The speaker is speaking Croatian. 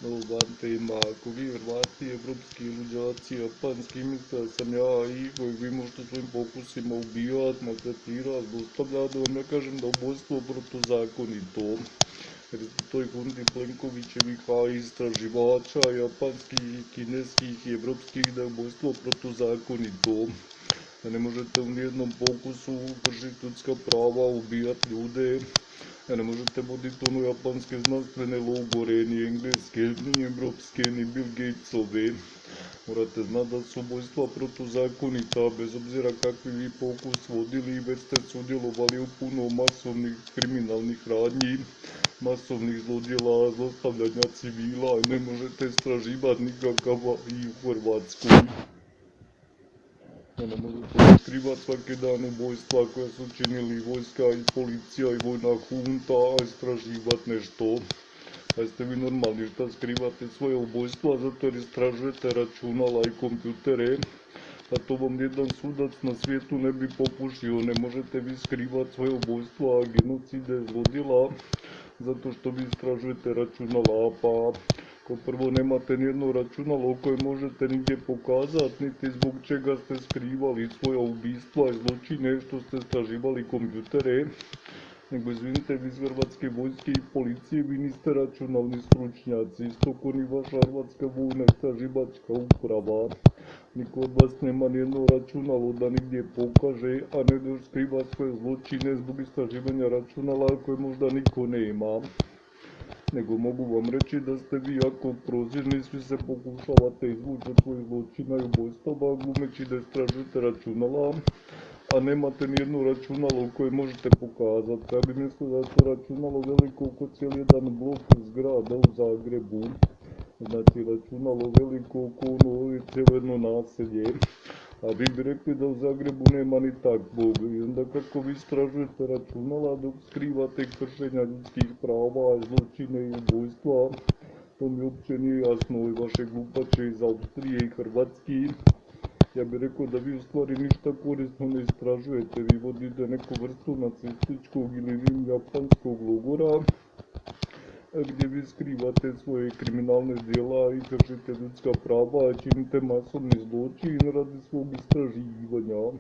Nova tema, ako vi Hrvati, evropski luđaci, japanski, mislite da sam ja i koji vi možete svojim pokusima ubijat, maltretirat, zlostavljat, da vam ne kažem da ubojstvo protuzakonito. Jer ste toj hundi Plenkovićevih istraživača, japanskih, kineskih i evropskih, da je ubojstvo protuzakonito. Da ne možete u nijednom pokusu kršiti ljudska prava, ubijat ljude. Ne možete voditi japanske znanstvene logore, ni engleske, ni evropske, ni Bill Gatesove. Morate znati da su ubojstva protuzakonita, bez obzira kakvi vi pokus vodili, već ste sudjelovali u puno masovnih kriminalnih radnji, masovnih zlodjela, zlostavljanja civila, ne možete istraživati nikakav i u Hrvatskoj. Ne možete otkrivati svaki dan ubojstva koja su činili vojska i policija i vojna hunta, a istraživati nešto. A jeste vi normalni šta skrivate svoje ubojstva zato jer istražujete računala i kompjutere? A to vam jedan sudac na svijetu ne bi popušio. Ne možete vi skrivati svoje ubojstva, genocide, zlodjela zato što vi istražujete računala, pa kao prvo nemate nijedno računalo koje možete nigdje pokazati, niti zbog čega ste skrivali svoja ubistva i zločine što ste istraživali kompjutere. Nego izvinite, vi iz Hrvatske vojske i policije, vi niste računalni stručnjaci, isto ko ni vaša Hrvatska vojna istraživačka uprava. Niko od vas nema nijedno računalo da nigdje pokaže, a ne da skriva svoje zločine zbog istraživanja računala koje možda niko nema. Nego mogu vam reći da ste vi jako prozirni, svi se pokušavate izvući od svojih zločina i ubojstava glumeći da istražujete računala, a nemate nijedno računalo koje možete pokazati. Ja bih mislio da je to računalo veliko oko cijeli jedan blok zgrada u Zagrebu. Znači računalo veliko oko cijelo jedno naselje. A vi bi rekli da u Zagrebu nema ni takvog. I onda kako vi istražujete računala dok skrivate kršenja ljudskih prava, zločine i ubojstva? To mi uopće nije jasno, ove vaše glupače iz Austrije i Hrvatski. Ja bih rekao da vi u stvari ništa korisno ne istražujete, vi vodite neku vrstu nacističkog ili japanskog logora, gdje vi skrivate svoje kriminalne djela i kršite ljudska prava, činite masovni zločin radi svog istraživanja.